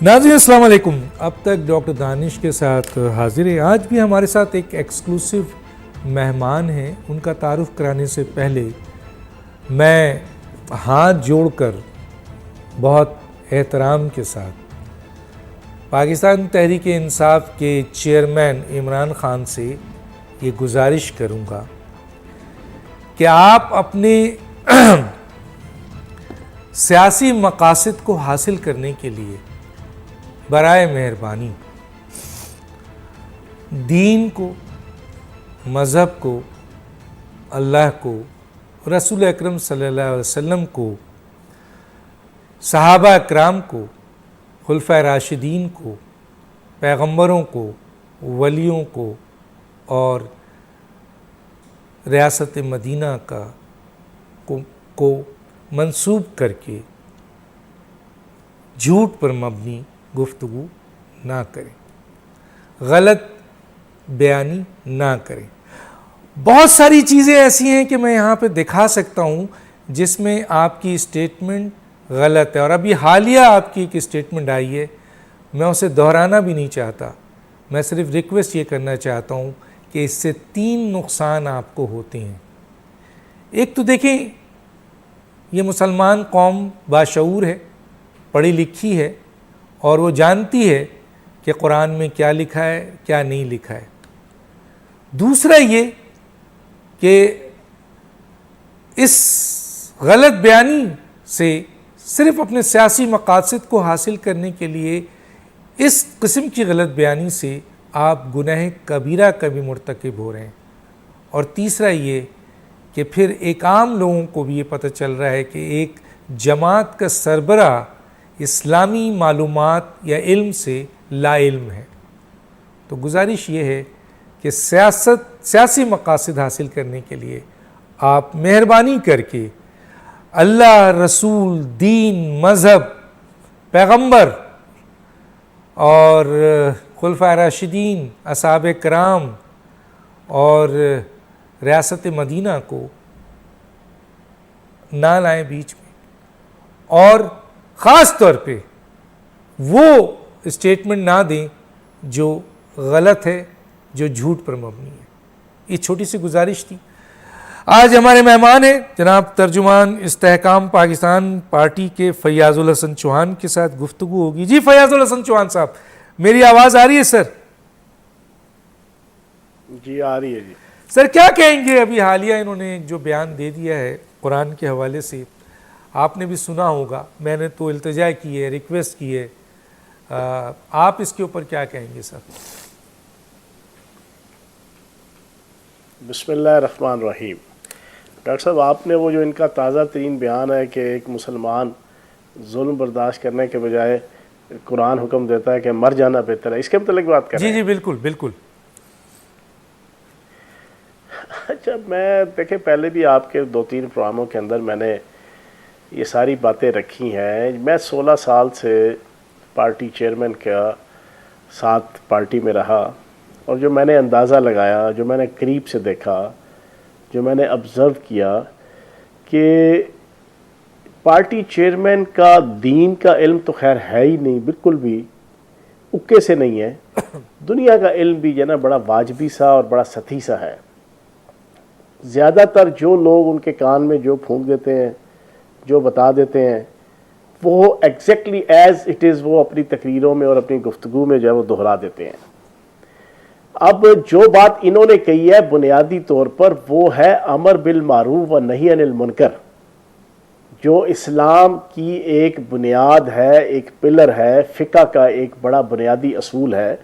ناظرین السلام علیکم. اب تک ڈاکٹر دانش کے ساتھ حاضر ہیں. آج بھی ہمارے ساتھ ایک ایکسکلوسیو مہمان ہیں. ان کا تعارف کرانے سے پہلے میں ہاتھ جوڑ کر بہت احترام کے ساتھ پاکستان تحریک انصاف کے چیئرمین عمران خان سے یہ گزارش کروں گا کہ آپ اپنے سیاسی مقاصد کو حاصل کرنے کے لیے برائے مہربانی دین کو، مذہب کو، اللہ کو، رسول اکرم صلی اللہ علیہ وسلم کو، صحابہ اکرام کو، خلفائے راشدین کو، پیغمبروں کو، ولیوں کو اور ریاست مدینہ کو منسوب کر کے جھوٹ پر مبنی گفتگو نہ کریں، غلط بیانی نہ کریں. بہت ساری چیزیں ایسی ہیں کہ میں یہاں پہ دکھا سکتا ہوں جس میں آپ کی اسٹیٹمنٹ غلط ہے، اور ابھی حالیہ آپ کی ایک اسٹیٹمنٹ آئی ہے، میں اسے دہرانا بھی نہیں چاہتا. میں صرف ریکویسٹ یہ کرنا چاہتا ہوں کہ اس سے 3 نقصان آپ کو ہوتے ہیں. ایک تو دیکھیں، یہ مسلمان قوم باشعور ہے، پڑھی لکھی ہے، اور وہ جانتی ہے کہ قرآن میں کیا لکھا ہے کیا نہیں لکھا ہے. دوسرا یہ کہ اس غلط بیانی سے صرف اپنے سیاسی مقاصد کو حاصل کرنے کے لیے اس قسم کی غلط بیانی سے آپ گناہ کبیرہ کا بھی مرتکب ہو رہے ہیں. اور تیسرا یہ کہ پھر ایک عام لوگوں کو بھی یہ پتہ چل رہا ہے کہ ایک جماعت کا سربراہ اسلامی معلومات یا علم سے لا علم ہے. تو گزارش یہ ہے کہ سیاسی مقاصد حاصل کرنے کے لیے آپ مہربانی کر کے اللہ، رسول، دین، مذہب، پیغمبر اور خلفائے راشدین، اصحاب کرام اور ریاست مدینہ کو نہ لائیں بیچ میں، اور خاص طور پہ وہ اسٹیٹمنٹ نہ دیں جو غلط ہے، جو جھوٹ پر مبنی ہے. یہ چھوٹی سی گزارش تھی. آج ہمارے مہمان ہیں جناب ترجمان استحکام پاکستان پارٹی کے فیاض الحسن چوہان کے ساتھ گفتگو ہوگی. جی فیاض الحسن چوہان صاحب، میری آواز آ رہی ہے سر؟ جی آ رہی ہے. جی سر کیا کہیں گے؟ ابھی حالیہ انہوں نے جو بیان دے دیا ہے قرآن کے حوالے سے، آپ نے بھی سنا ہوگا. میں نے تو التجا کی ہے، ریکویسٹ کی ہے، آپ اس کے اوپر کیا کہیں گے سر؟ بسم اللہ الرحمن الرحیم. ڈاکٹر صاحب، آپ نے وہ جو ان کا تازہ ترین بیان ہے کہ ایک مسلمان ظلم برداشت کرنے کے بجائے قرآن حکم دیتا ہے کہ مر جانا بہتر ہے، اس کے متعلق بات کر رہے ہیں؟ جی بالکل بالکل. اچھا، میں دیکھیں پہلے بھی آپ کے 2-3 پروگراموں کے اندر میں نے یہ ساری باتیں رکھی ہیں. میں 16 سال سے پارٹی چیئرمین کا ساتھ پارٹی میں رہا، اور جو میں نے اندازہ لگایا، جو میں نے قریب سے دیکھا، جو میں نے آبزرو کیا کہ پارٹی چیئرمین کا دین کا علم تو خیر ہے ہی نہیں، بالکل بھی اکے سے نہیں ہے. دنیا کا علم بھی جو ہے نا بڑا واجبی سا اور بڑا سطحی سا ہے. زیادہ تر جو لوگ ان کے کان میں جو پھونک دیتے ہیں، جو بتا دیتے ہیں، وہ ایگزیکٹلی ایز اٹ از وہ اپنی تقریروں میں اور اپنی گفتگو میں جو ہے وہ دہرا دیتے ہیں. اب جو بات انہوں نے کہی ہے بنیادی طور پر وہ ہے امر بالمعروف و نہی عن المنکر، جو اسلام کی ایک بنیاد ہے، ایک پلر ہے، فقہ کا ایک بڑا بنیادی اصول ہے.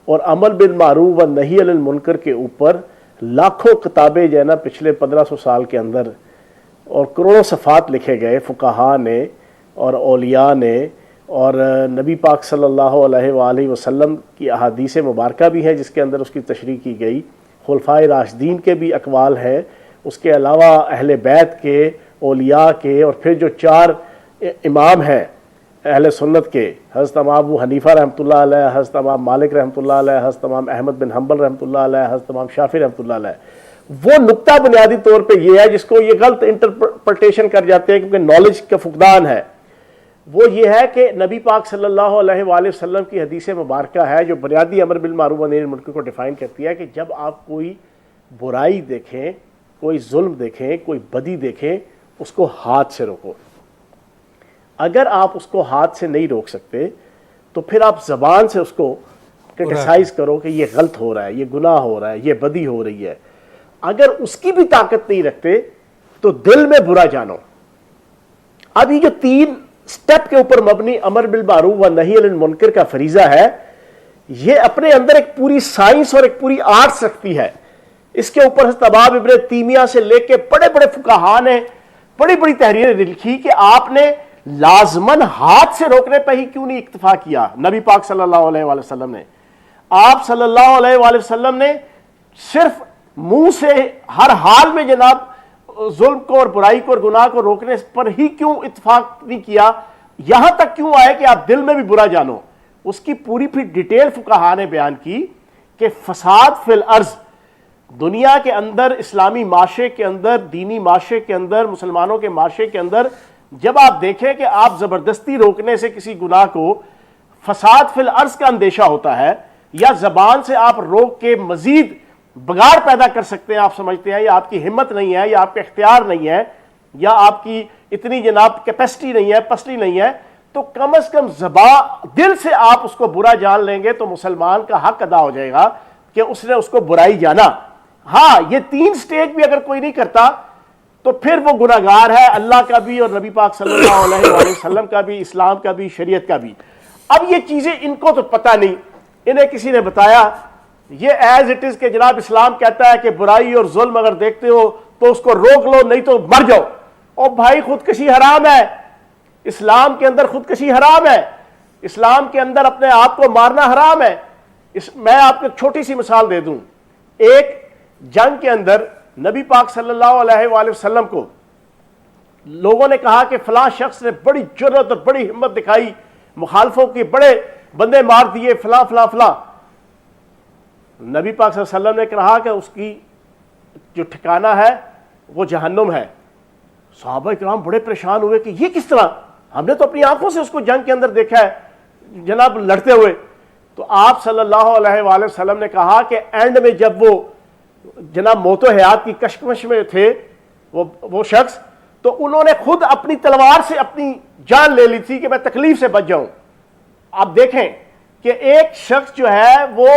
اور امر بالمعروف و نہی عن المنکر کے اوپر لاکھوں کتابیں جو ہے نا پچھلے 1500 سال کے اندر اور کروڑوں صفحات لکھے گئے فقہاء نے اور اولیاء نے، اور نبی پاک صلی اللہ علیہ وآلہ وسلم کی احادیث مبارکہ بھی ہیں جس کے اندر اس کی تشریح کی گئی. خلفائے راشدین کے بھی اقوال ہیں، اس کے علاوہ اہل بیت کے، اولیاء کے، اور پھر جو 4 امام ہیں اہل سنت کے، حضرت امام ابو حنیفہ رحمۃ اللہ علیہ، حضرت امام مالک رحمۃ اللہ علیہ، حضرت امام احمد بن حنبل رحمۃ اللہ علیہ، حضرت امام شافعی رحمۃ اللہ علیہ. وہ نقطہ بنیادی طور پہ یہ ہے جس کو یہ غلط انٹرپریٹیشن کر جاتے ہیں کیونکہ نالج کا فقدان ہے. وہ یہ ہے کہ نبی پاک صلی اللہ علیہ وآلہ وسلم کی حدیث مبارکہ ہے جو بنیادی امر بالمعروف و نہی عن المنکر کو ڈیفائن کرتی ہے کہ جب آپ کوئی برائی دیکھیں، کوئی ظلم دیکھیں، کوئی بدی دیکھیں، اس کو ہاتھ سے روکو. اگر آپ اس کو ہاتھ سے نہیں روک سکتے تو پھر آپ زبان سے اس کو کرٹیسائز کرو کہ یہ غلط ہو رہا ہے، یہ گناہ ہو رہا ہے، یہ بدی ہو رہی ہے. اگر اس کی بھی طاقت نہیں رکھتے تو دل میں برا جانو. اب یہ جو 3 سٹیپ کے اوپر مبنی امر بالمعروف و نہی عن المنکر کا فریضہ ہے، یہ اپنے اندر ایک پوری سائنس اور ایک پوری آرٹس رکھتی ہے. اس کے اوپر طباب ابن تیمیہ سے لے کے بڑے بڑے فقہاء نے بڑی بڑی تحریریں لکھی کہ آپ نے لازماً ہاتھ سے روکنے پہ ہی کیوں نہیں اکتفا کیا. نبی پاک صلی اللہ علیہ وآلہ وسلم نے، آپ صلی اللہ علیہ وآلہ وسلم نے صرف منہ سے ہر حال میں جناب ظلم کو اور برائی کو اور گناہ کو روکنے پر ہی کیوں اتفاق نہیں کیا، یہاں تک کیوں آئے کہ آپ دل میں بھی برا جانو. اس کی پوری پھر ڈیٹیل فقہاء نے بیان کی کہ فساد فی الارض، دنیا کے اندر، اسلامی معاشرے کے اندر، دینی معاشرے کے اندر، مسلمانوں کے معاشرے کے اندر جب آپ دیکھیں کہ آپ زبردستی روکنے سے کسی گناہ کو فساد فی الارض کا اندیشہ ہوتا ہے، یا زبان سے آپ روک کے مزید بگاڑ پیدا کر سکتے ہیں، آپ سمجھتے ہیں یا آپ کی ہمت نہیں ہے یا آپ کا اختیار نہیں ہے یا آپ کی اتنی جناب کیپیسٹی نہیں ہے، پسلی نہیں ہے، تو کم از کم دل سے آپ اس کو برا جان لیں گے تو مسلمان کا حق ادا ہو جائے گا کہ اس نے اس کو برائی جانا. ہاں، یہ 3 سٹیج بھی اگر کوئی نہیں کرتا تو پھر وہ گناہگار ہے، اللہ کا بھی اور نبی پاک صلی اللہ علیہ وآلہ وسلم کا بھی، اسلام کا بھی، شریعت کا بھی. اب یہ چیزیں ان کو تو پتہ نہیں، انہیں کسی نے بتایا، یہ ایز اٹ از کہ جناب اسلام کہتا ہے کہ برائی اور ظلم اگر دیکھتے ہو تو اس کو روک لو نہیں تو مر جاؤ. اور بھائی خودکشی حرام ہے، اسلام کے اندر خودکشی حرام ہے، اسلام کے اندر اپنے آپ کو مارنا حرام ہے. میں آپ کو چھوٹی سی مثال دے دوں. ایک جنگ کے اندر نبی پاک صلی اللہ علیہ وآلہ وسلم کو لوگوں نے کہا کہ فلاں شخص نے بڑی جرأت اور بڑی ہمت دکھائی، مخالفوں کے بڑے بندے مار دیے، فلاں فلاں فلاں. نبی پاک صلی اللہ علیہ وسلم نے کہا کہ اس کی جو ٹھکانہ ہے وہ جہنم ہے. صحابہ کرام بڑے پریشان ہوئے کہ یہ کس طرح، ہم نے تو اپنی آنکھوں سے اس کو جنگ کے اندر دیکھا ہے جناب لڑتے ہوئے. تو آپ صلی اللہ علیہ وآلہ وسلم نے کہا کہ اینڈ میں جب وہ جناب موت و حیات کی کشمکش میں تھے وہ شخص، تو انہوں نے خود اپنی تلوار سے اپنی جان لے لی تھی کہ میں تکلیف سے بچ جاؤں. آپ دیکھیں کہ ایک شخص جو ہے وہ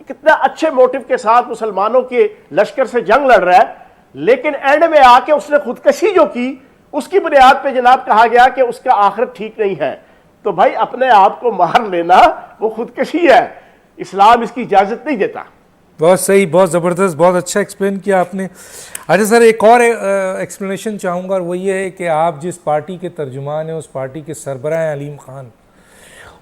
کتنا اچھے موٹیو کے ساتھ مسلمانوں کے لشکر سے جنگ لڑ رہا ہے، لیکن اینڈ میں آ کے اس نے خودکشی جو کی اس کی بنیاد پہ جناب کہا گیا کہ اس کا آخرت ٹھیک نہیں ہے. تو بھائی اپنے آپ کو مار لینا وہ خودکشی ہے، اسلام اس کی اجازت نہیں دیتا. بہت صحیح، بہت زبردست، بہت اچھا ایکسپلین کیا آپ نے. اچھا سر، ایک اور ایکسپلینیشن چاہوں گا، اور وہ یہ ہے کہ آپ جس پارٹی کے ترجمان ہیں اس پارٹی کے سربراہ ہیں علیم خان،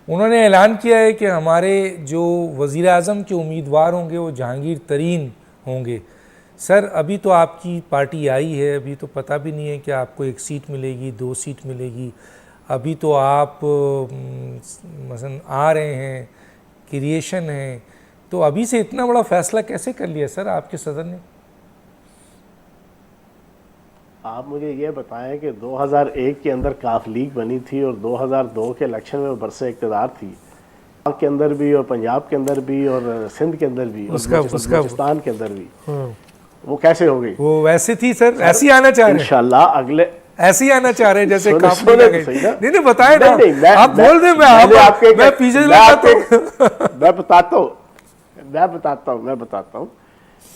انہوں نے اعلان کیا ہے کہ ہمارے جو وزیر اعظم کے امیدوار ہوں گے وہ جہانگیر ترین ہوں گے. سر ابھی تو آپ کی پارٹی آئی ہے، ابھی تو پتہ بھی نہیں ہے کہ آپ کو 1 سیٹ ملے گی، 2 سیٹ ملے گی. ابھی تو آپ مثلا آ رہے ہیں، کریشن ہیں، تو ابھی سے اتنا بڑا فیصلہ کیسے کر لیا سر آپ کے صدر نے؟ آپ مجھے یہ بتائیں کہ 2001 کے اندر کاف لیگ بنی تھی اور 2002 کے الیکشن میں برسِ اقتدار تھی، پاک کے اندر بھی اور پنجاب کے اندر بھی اور سندھ کے اندر بھی اور بلوچستان کے اندر بھی، وہ کیسے ہو گئی؟ وہ ویسے تھی سر، ایسی آنا چاہ رہے ہیں انشاءاللہ اگلے ایسے ہی آنا چاہ رہے ہیں جیسے کاف لیگ گئی. نہیں بتائیں نا، آپ بول دیں، میں پیچھے میں بتاتا ہوں.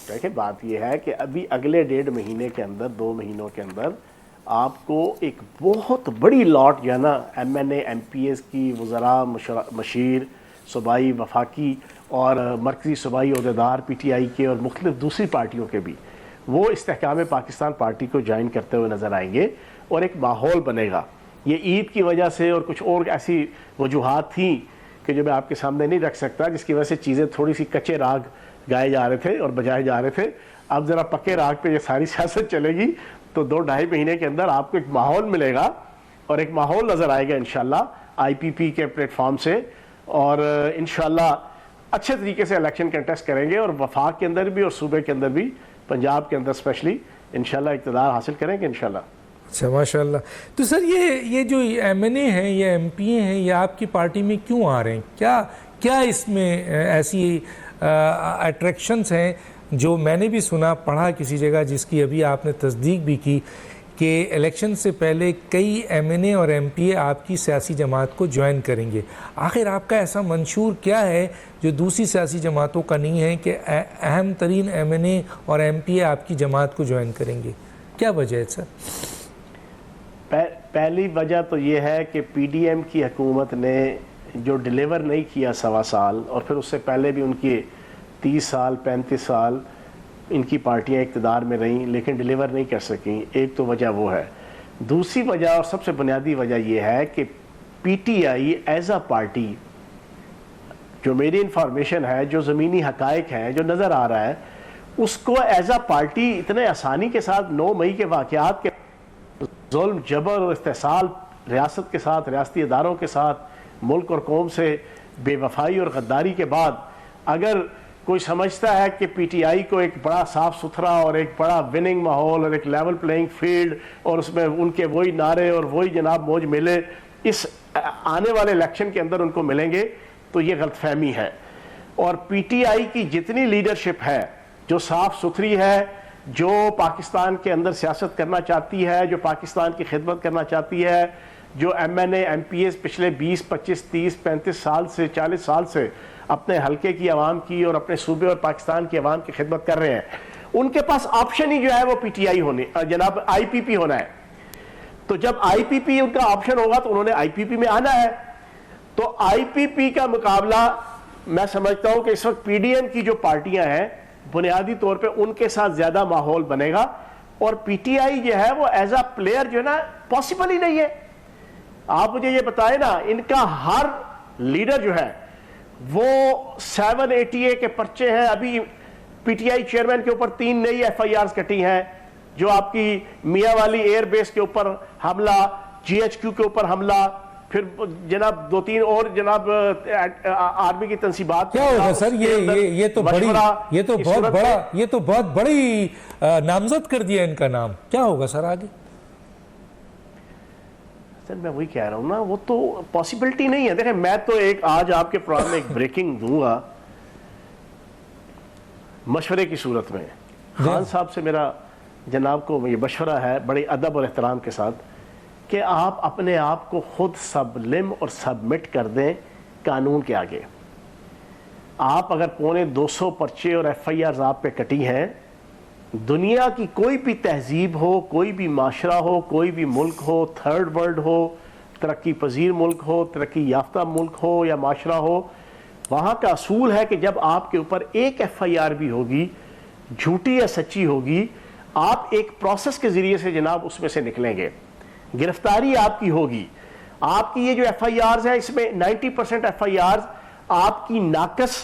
دیکھیں بات یہ ہے کہ ابھی اگلے 1.5 مہینے کے اندر، 2 مہینوں کے اندر آپ کو ایک بہت بڑی لاٹ جو ہے نا M N A M P S کی، وزراء، مشیر، صوبائی، وفاقی اور مرکزی صوبائی عہدیدار پی ٹی آئی کے اور مختلف دوسری پارٹیوں کے بھی، وہ استحکام پاکستان پارٹی کو جوائن کرتے ہوئے نظر آئیں گے اور ایک ماحول بنے گا. یہ عید کی وجہ سے اور کچھ اور ایسی وجوہات تھیں کہ جو میں آپ کے سامنے نہیں رکھ سکتا، جس کی وجہ سے چیزیں تھوڑی سی کچے راگ گائے جا رہے تھے اور بجائے جا رہے تھے. اب ذرا پکے راگ پہ یہ ساری سیاست چلے گی تو 2-2.5 مہینے کے اندر آپ کو ایک ماحول ملے گا اور ایک ماحول نظر آئے گا انشاءاللہ آئی پی پی کے پلیٹ فارم سے، اور انشاءاللہ اچھے طریقے سے الیکشن کنٹیسٹ کریں گے اور وفاق کے اندر بھی اور صوبے کے اندر بھی، پنجاب کے اندر اسپیشلی انشاءاللہ اقتدار حاصل کریں گے انشاءاللہ. اچھا ماشاء اللہ. تو سر یہ جو ایم این اے ہیں یا ایم پی اے ہیں یہ آپ کی پارٹی میں کیوں آ رہے ہیں؟ کیا اس میں ایسی اٹریکشنز ہیں جو میں نے بھی سنا پڑھا کسی جگہ، جس کی ابھی آپ نے تصدیق بھی کی، کہ الیکشن سے پہلے کئی ایم این اے اور ایم پی اے آپ کی سیاسی جماعت کو جوائن کریں گے. آخر آپ کا ایسا منشور کیا ہے جو دوسری سیاسی جماعتوں کا نہیں ہے کہ اہم ترین ایم این اے اور ایم پی اے آپ کی جماعت کو جوائن کریں گے؟ کیا وجہ ہے سر؟ پہلی وجہ تو یہ ہے کہ پی ڈی ایم کی حکومت نے جو ڈیلیور نہیں کیا 1.25 سال، اور پھر اس سے پہلے بھی ان کی 30 سال 35 سال ان کی پارٹیاں اقتدار میں رہیں لیکن ڈیلیور نہیں کر سکیں. ایک تو وجہ وہ ہے. دوسری وجہ اور سب سے بنیادی وجہ یہ ہے کہ P T I as a party, جو میری انفارمیشن ہے، جو زمینی حقائق ہیں، جو نظر آ رہا ہے، اس کو ایز اے پارٹی اتنے آسانی کے ساتھ 9 مئی کے واقعات کے ظلم، جبر اور استحصال ریاست کے ساتھ، ریاستی اداروں کے ساتھ، ملک اور قوم سے بے وفائی اور غداری کے بعد اگر کوئی سمجھتا ہے کہ پی ٹی آئی کو ایک بڑا صاف ستھرا اور ایک بڑا وننگ ماحول اور ایک لیول پلینگ فیلڈ اور اس میں ان کے وہی نعرے اور وہی جناب موج میلے اس آنے والے الیکشن کے اندر ان کو ملیں گے، تو یہ غلط فہمی ہے. اور پی ٹی آئی کی جتنی لیڈرشپ ہے جو صاف ستھری ہے، جو پاکستان کے اندر سیاست کرنا چاہتی ہے، جو پاکستان کی خدمت کرنا چاہتی ہے، جو M N A M P S پچھلے 20 25 30 35 سال سے 40 سال سے اپنے حلقے کی عوام کی اور اپنے صوبے اور پاکستان کی عوام کی خدمت کر رہے ہیں، ان کے پاس آپشن ہی جو ہے وہ پی ٹی آئی ہونے جناب آئی پی پی ہونا ہے. تو جب آئی پی پی ان کا آپشن ہوگا تو انہوں نے آئی پی پی میں آنا ہے. تو آئی پی پی کا مقابلہ میں سمجھتا ہوں کہ اس وقت پی ڈی ایم کی جو پارٹیاں ہیں بنیادی طور پہ ان کے ساتھ زیادہ ماحول بنے گا، اور پی ٹی آئی جو ہے وہ ایز اے پلیئر جو ہے نا پاسبل ہی نہیں ہے. آپ مجھے یہ بتائیں نا، ان کا ہر لیڈر جو ہے وہ 780A کے پرچے ہیں. ابھی پی ٹی آئی چیئرمین کے اوپر 3 نئی ایف آئی آرز کٹی ہیں، جو آپ کی میاں والی ایئر بیس کے اوپر حملہ، جی ایچ کیو کے اوپر حملہ، پھر جناب 2-3 اور جناب آرمی کی تنصیبات. کیا ہوگا سر؟ یہ تو بہت بڑی نامزد کر دیا ان کا نام. کیا ہوگا سر آگے؟ سر میں وہی کہہ رہا ہوں نا، وہ تو پاسبلٹی نہیں ہے. دیکھیں میں تو ایک آج آپ کے پروگرام میں ایک بریکنگ دوں گا مشورے کی صورت میں. خان صاحب سے میرا جناب کو یہ مشورہ ہے بڑے ادب اور احترام کے ساتھ کہ آپ اپنے آپ کو خود سبلم اور سبمٹ کر دیں قانون کے آگے. آپ اگر 250 پرچے اور ایف آئی آرز آپ پہ کٹی ہیں، دنیا کی کوئی بھی تہذیب ہو، کوئی بھی معاشرہ ہو، کوئی بھی ملک ہو، تھرڈ ورلڈ ہو، ترقی پذیر ملک ہو، ترقی یافتہ ملک ہو یا معاشرہ ہو، وہاں کا اصول ہے کہ جب آپ کے اوپر ایک ایف آئی آر بھی ہوگی، جھوٹی یا سچی ہوگی، آپ ایک پروسیس کے ذریعے سے جناب اس میں سے نکلیں گے. گرفتاری آپ کی ہوگی. آپ کی یہ جو ایف آئی آرز ہیں اس میں 90% ایف آئی آرز آپ کی ناقص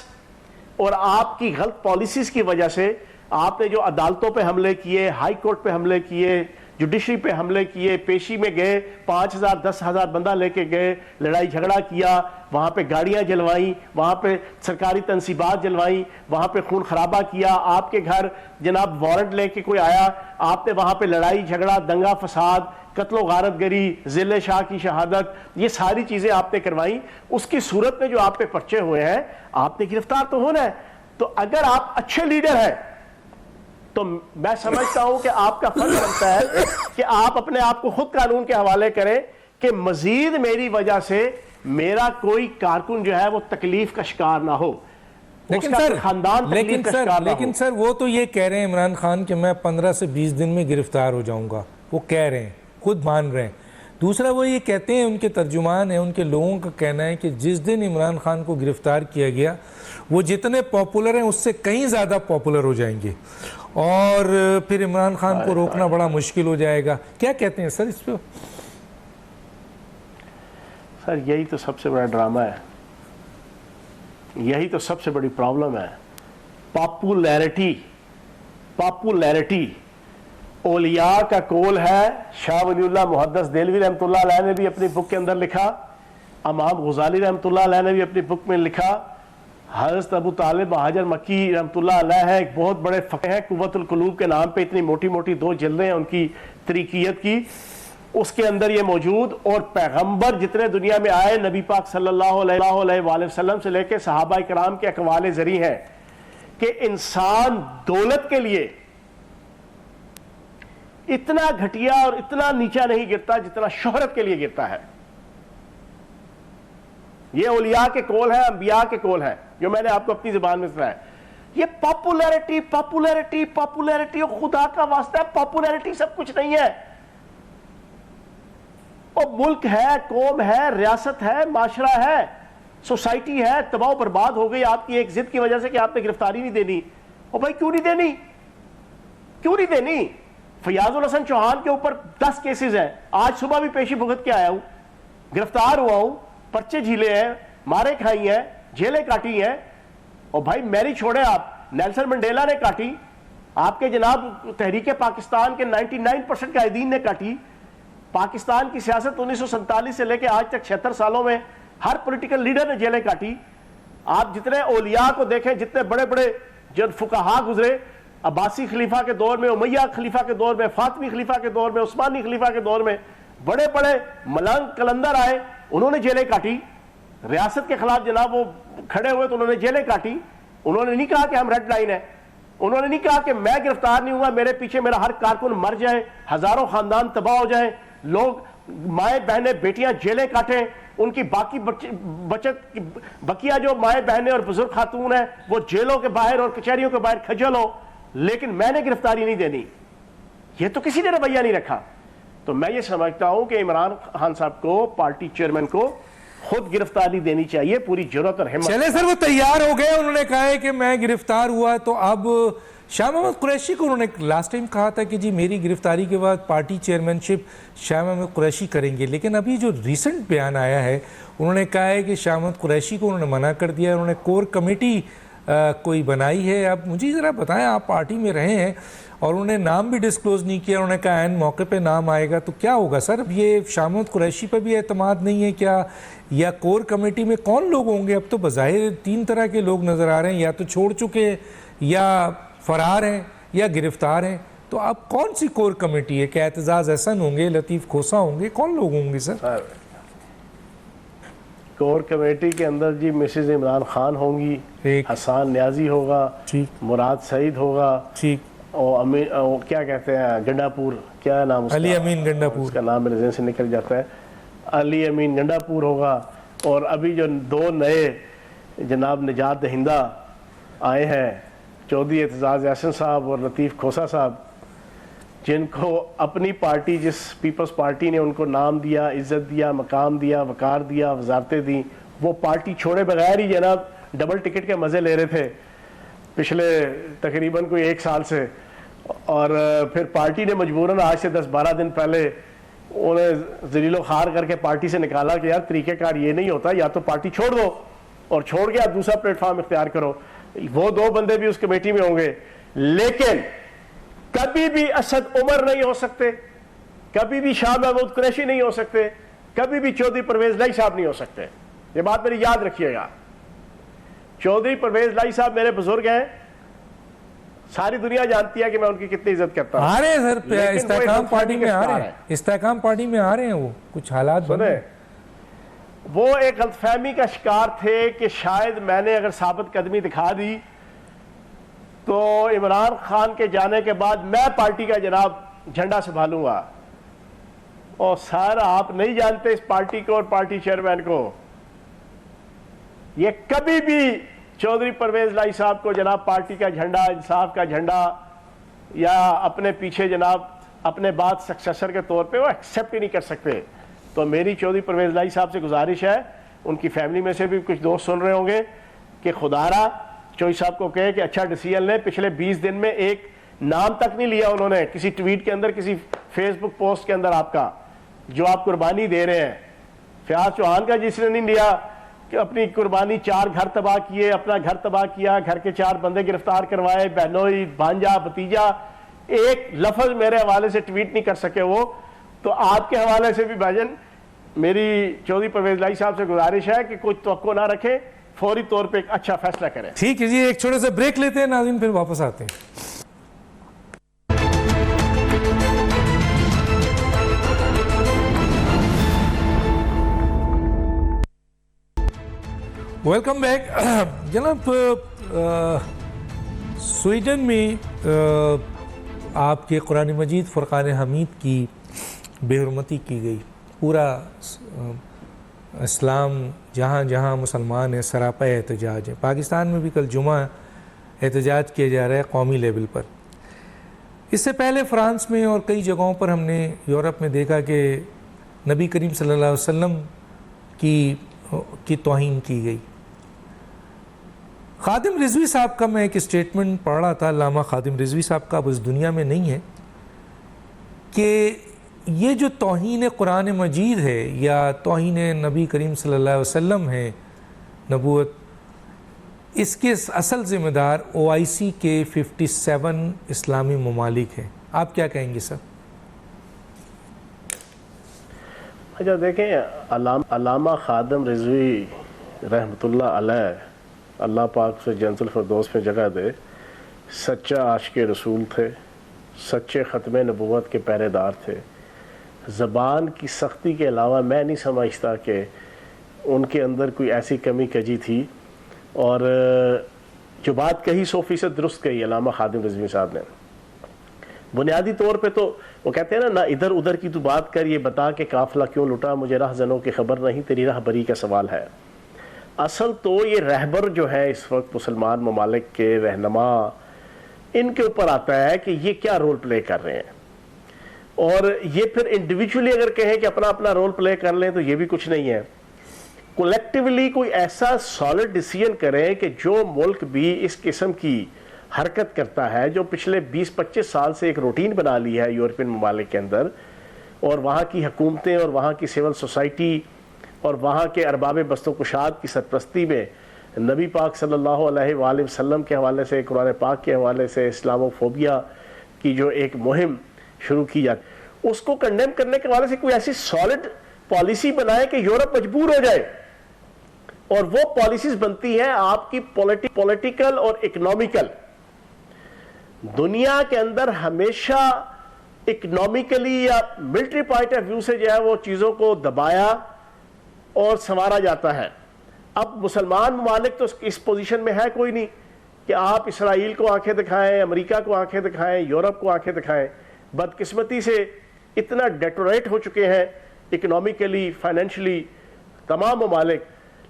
اور آپ کی غلط پالیسیز کی وجہ سے، آپ نے جو عدالتوں پہ حملے کیے، ہائی کورٹ پہ حملے کیے، جوڈیشری پہ حملے کیے، پیشی میں گئے، 5000 10,000 بندہ لے کے گئے، لڑائی جھگڑا کیا، وہاں پہ گاڑیاں جلوائیں، وہاں پہ سرکاری تنصیبات جلوائیں، وہاں پہ خون خرابہ کیا، آپ کے گھر جناب وارنٹ لے کے کوئی آیا، آپ نے وہاں پہ لڑائی جھگڑا، دنگا فساد، قتل و غارت گری، ذل شاہ کی شہادت، یہ ساری چیزیں آپ نے کروائیں. اس کی صورت میں جو آپ پہ پرچے ہوئے ہیں آپ نے گرفتار تو ہونا ہے. تو اگر آپ اچھے لیڈر ہیں تو میں سمجھتا ہوں کہ آپ کا فرض بنتا ہے کہ آپ اپنے آپ کو خود قانون کے حوالے کریں کہ مزید میری وجہ سے میرا کوئی کارکن جو ہے وہ تکلیف کا شکار نہ ہو، لیکن سر وہ تو یہ کہہ رہے ہیں عمران خان کہ میں 15 سے 20 دن میں گرفتار ہو جاؤں گا. وہ کہہ رہے ہیں، خود مان رہے ہیں. دوسرا وہ یہ کہتے ہیں، ان کے ترجمان ہیں، ان کے لوگوں کا کہنا ہے کہ جس دن عمران خان کو گرفتار کیا گیا وہ جتنے پاپولر ہیں اس سے کہیں زیادہ پاپولر ہو جائیں گے اور پھر عمران خان کو روکنا بڑا مشکل ہو جائے گا. کیا کہتے ہیں سر اس پہ؟ سر یہی تو سب سے بڑا ڈرامہ ہے، یہی تو سب سے بڑی پرابلم ہے. پاپولیرٹی اولیاء کا کول ہے. شاہ ولی اللہ محدث دہلوی رحمۃ اللہ علیہ نے بھی اپنی بک کے اندر لکھا، امام غزالی رحمۃ اللہ علیہ نے بھی اپنی بک میں لکھا، حضرت ابو طالب مہاجر مکی رحمۃ اللہ علیہ ہے، ایک بہت بڑے فقہ ہیں، قوت القلوب کے نام پہ اتنی موٹی موٹی 2 جلدیں ہیں ان کی طریقیت کی، اس کے اندر یہ موجود. اور پیغمبر جتنے دنیا میں آئے نبی پاک صلی اللہ علیہ وآلہ وسلم سے لے کے صحابہ کرام کے اقوال ذری ہیں کہ انسان دولت کے لیے اتنا گھٹیا اور اتنا نیچا نہیں گرتا جتنا شہرت کے لیے گرتا ہے. یہ اولیاء کے قول ہے، انبیاء کے قول ہے جو میں نے آپ کو اپنی زبان میں سنایا. یہ پاپولیرٹی پاپولیرٹی پاپولیرٹی، خدا کا واسطہ ہے پاپولیرٹی سب کچھ نہیں ہے. اور ملک ہے، قوم ہے، ریاست ہے، معاشرہ ہے، سوسائٹی ہے، تباہ و برباد ہو گئی آپ کی ایک ضد کی وجہ سے کہ آپ نے گرفتاری نہیں دینی. اور بھائی کیوں نہیں دینی؟ کیوں نہیں دینی؟ فیاض الحسن چوہان کے اوپر 10 کیسز ہیں، آج صبح بھی پیشی بھگت کے آیا ہوں، گرفتار ہوا ہوں، پرچے جھیلے ہیں، مارے کھائی ہیں، جیلیں کاٹی ہیں. اور بھائی میری چھوڑے آپ، نیلسن منڈیلا نے کاٹی، آپ کے جناب تحریک پاکستان کے 99% قائدین نے کاٹی. پاکستان کی سیاست 1947 سے لے کے آج تک 76 سالوں میں ہر پولیٹیکل لیڈر نے جیلیں کاٹی. آپ جتنے اولیاء کو دیکھیں، جتنے بڑے بڑے جو فقہا گزرے، عباسی خلیفہ کے دور میں، امیہ خلیفہ کے دور میں، فاطمی خلیفہ کے دور میں، عثمانی خلیفہ کے دور میں، بڑے بڑے ملنگ قلندر آئے، انہوں نے جیلیں کاٹی. ریاست کے خلاف جناب وہ کھڑے ہوئے تو انہوں نے جیلیں کاٹی. انہوں نے نہیں کہا کہ ہم ریڈ لائن ہے، انہوں نے نہیں کہا کہ میں گرفتار نہیں ہوا میرے پیچھے میرا ہر کارکن مر جائے، ہزاروں خاندان تباہ ہو جائیں، لوگ مائیں بہنیں بیٹیاں جیلیں کاٹیں، ان کی باقی بچت بقیہ جو مائیں بہنیں اور بزرگ خاتون ہیں وہ جیلوں کے باہر اور کچہریوں کے باہر کھجل ہو، لیکن میں نے گرفتاری نہیں دینی. یہ تو کسی نے رویہ نہیں رکھا. تو میں یہ سمجھتا ہوں کہ عمران خان صاحب کو، پارٹی چیئرمین کو خود گرفتاری دینی چاہیے، پوری جرأت اور ہمت. چلے سر وہ تیار ہو گئے، انہوں نے کہا ہے کہ میں گرفتار ہوا. تو اب شاہ محمد قریشی کو انہوں نے لاسٹ ٹائم کہا تھا کہ جی میری گرفتاری کے بعد پارٹی چیئرمین شپ شاہ محمد قریشی کریں گے، لیکن ابھی جو ریسنٹ بیان آیا ہے انہوں نے کہا ہے کہ شاہ محمد قریشی کو انہوں نے منع کر دیا ہے، انہوں نے کور کمیٹی کوئی بنائی ہے. اب مجھے ذرا بتائیں، آپ پارٹی میں رہے ہیں اور انہوں نے نام بھی ڈسکلوز نہیں کیا، انہوں نے کہا عین موقع پہ نام آئے گا، تو کیا ہوگا سر؟ اب یہ شاہ محمد قریشی پہ بھی اعتماد نہیں ہے کیا؟ یا کور کمیٹی میں کون لوگ ہوں گے؟ اب تو بظاہر 3 طرح کے لوگ نظر آ رہے ہیں، یا تو چھوڑ چکے، یا فرار ہیں، یا گرفتار ہیں. تو اب کون سی کور کمیٹی ہے؟ کیا اعتزاز احسن ہوں گے، لطیف کھوسا ہوں گے، کون لوگ ہوں گے سر؟ کور کمیٹی کے اندر جی مسز عمران خان ہوں گی، حسان نیازی ہوگا، مراد سعید ہوگا، اور کیا کہتے ہیں گنڈا پور، کیا نام اس کا؟ علی امین گنڈا پور، اس کا نام میرے ذہن سے نکل جاتا ہے، علی امین گنڈا پور ہوگا. اور ابھی جو 2 نئے جناب نجات دہندہ آئے ہیں، چودھری اعتزاز احسن صاحب اور لطیف کھوسا صاحب، جن کو اپنی پارٹی، جس پیپلز پارٹی نے ان کو نام دیا، عزت دیا، مقام دیا، وقار دیا، وزارتیں دیں، وہ پارٹی چھوڑے بغیر ہی جناب ڈبل ٹکٹ کے مزے لے رہے تھے پچھلے تقریباً کوئی 1 سال سے. اور پھر پارٹی نے مجبوراً آج سے 10-12 دن پہلے انہیں ذلیل و خوار کر کے پارٹی سے نکالا کہ یار طریقہ کار یہ نہیں ہوتا، یا تو پارٹی چھوڑ دو اور چھوڑ کے آپ دوسرا پلیٹ فارم اختیار کرو. وہ 2 بندے بھی اس کمیٹی میں ہوں گے، لیکن کبھی بھی اسد عمر نہیں ہو سکتے، کبھی بھی شاہ محمود قریشی نہیں ہو سکتے، کبھی بھی چودھری پرویز لائی صاحب نہیں ہو سکتے. یہ بات میری یاد رکھیے گا. چودھری پرویز لائی صاحب میرے بزرگ ہیں، ساری دنیا جانتی ہے کہ میں ان کی کتنی عزت کرتا ہوں. آ رہے ہیں سر، استحکام پارٹی میں آ رہے ہیں، استحکام پارٹی میں آ رہے ہیں. وہ کچھ حالات بنے، وہ ایک غلط فہمی کا شکار تھے کہ شاید میں نے اگر ثابت قدمی دکھا دی تو عمران خان کے جانے کے بعد میں پارٹی کا جناب جھنڈا سنبھالوں گا. اور سر آپ نہیں جانتے اس پارٹی کو اور پارٹی چیئرمین کو، یہ کبھی بھی چودھری پرویز لائی صاحب کو جناب پارٹی کا جھنڈا، انصاف کا جھنڈا، یا اپنے پیچھے جناب اپنے بعد سکسیسر کے طور پہ وہ ایکسیپٹ ہی نہیں کر سکتے. تو میری چودھری پرویز لائی صاحب سے گزارش ہے، ان کی فیملی میں سے بھی کچھ دوست سن رہے ہوں گے، کہ خدا را چودھری صاحب کو کہے کہ اچھا ڈیسیژن لیں. پچھلے 20 دن میں ایک نام تک نہیں لیا انہوں نے کسی ٹویٹ کے اندر، کسی فیس بک پوسٹ کے اندر آپ کا جو آپ قربانی دے رہے ہیں. فیاض چوہان کا جس نے نہیں لیا کہ اپنی قربانی، 4 گھر تباہ کیے، اپنا گھر تباہ کیا، گھر کے 4 بندے گرفتار کروائے، بہنوئی، بھانجا، بھتیجا، ایک لفظ میرے حوالے سے ٹویٹ نہیں کر سکے وہ. تو آپ کے حوالے سے بھی بھاجن میری چودھری پرویز لائی صاحب سے گزارش ہے کہ کوئی توقع نہ رکھے. فوری طور پہ ایک اچھا فیصلہ کریں. ٹھیک ہے جی، ایک چھوٹا سا بریک لیتے ہیں ناظرین، پھر واپس آتے ہیں. Welcome back. جناب سویڈن میں آپ کے قرآن مجید فرقان حمید کی بے حرمتی کی گئی. پورا اسلام جہاں جہاں مسلمان ہیں سراپا احتجاج ہے. پاکستان میں بھی کل جمعہ احتجاج کیا جا رہا ہے قومی لیول پر. اس سے پہلے فرانس میں اور کئی جگہوں پر ہم نے یورپ میں دیکھا کہ نبی کریم صلی اللہ علیہ وسلم کی توہین کی گئی. خادم رضوی صاحب کا میں ایک اسٹیٹمنٹ پڑھ رہا تھا، علامہ خادم رضوی صاحب کا اب اس دنیا میں نہیں ہے، کہ یہ جو توہین قرآن مجید ہے یا توہین نبی کریم صلی اللہ علیہ وسلم ہے، نبوت، اس کے اصل ذمہ دار OIC کے 57 اسلامی ممالک ہیں. آپ کیا کہیں گے سر؟ اچھا دیکھیں، علامہ خادم رضوی رحمۃ اللہ علیہ، اللہ پاک سے جنت الفردوس میں جگہ دے، سچا عاشق رسول تھے، سچے ختم نبوت کے پہرے دار تھے. زبان کی سختی کے علاوہ میں نہیں سمجھتا کہ ان کے اندر کوئی ایسی کمی کجی تھی. اور جو بات کہی 100% درست کہی علامہ خادم رضوی صاحب نے. بنیادی طور پہ تو وہ کہتے ہیں نا ادھر ادھر کی تو بات کر، یہ بتا کہ قافلہ کیوں لٹا، مجھے راہ زنوں کی خبر نہیں، تیری راہ بری کا سوال ہے. اصل تو یہ رہبر جو ہے اس وقت مسلمان ممالک کے رہنما، ان کے اوپر آتا ہے کہ یہ کیا رول پلے کر رہے ہیں. اور یہ پھر انڈیویجولی اگر کہیں کہ اپنا اپنا رول پلے کر لیں تو یہ بھی کچھ نہیں ہے. کولیکٹیولی کوئی ایسا سالڈ ڈیسیژن کریں کہ جو ملک بھی اس قسم کی حرکت کرتا ہے، جو پچھلے 20-25 سال سے ایک روٹین بنا لی ہے یورپین ممالک کے اندر، اور وہاں کی حکومتیں اور وہاں کی سول سوسائٹی اور وہاں کے ارباب بست و کشاد کی سرپرستی میں نبی پاک صلی اللہ علیہ وآلہ وسلم کے حوالے سے، قرآن پاک کے حوالے سے اسلامو فوبیا کی جو ایک مہم شروع کی جاتی، اس کو کنڈیم کرنے کے حوالے سے کوئی ایسی سالڈ پالیسی بنائے کہ یورپ مجبور ہو جائے. اور وہ پالیسیز بنتی ہیں آپ کی پولیٹیکل اور اکنامیکل. دنیا کے اندر ہمیشہ اکنامیکلی یا ملٹری پوائنٹ آف ویو سے جو ہے وہ چیزوں کو دبایا اور سنوارا جاتا ہے. اب مسلمان ممالک تو اس پوزیشن میں ہے کوئی نہیں کہ آپ اسرائیل کو آنکھیں دکھائیں، امریکہ کو آنکھیں دکھائیں، یورپ کو آنکھیں دکھائیں. بدقسمتی سے اتنا ڈیٹوریٹ ہو چکے ہیں اکنامیکلی، فائنینشلی تمام ممالک.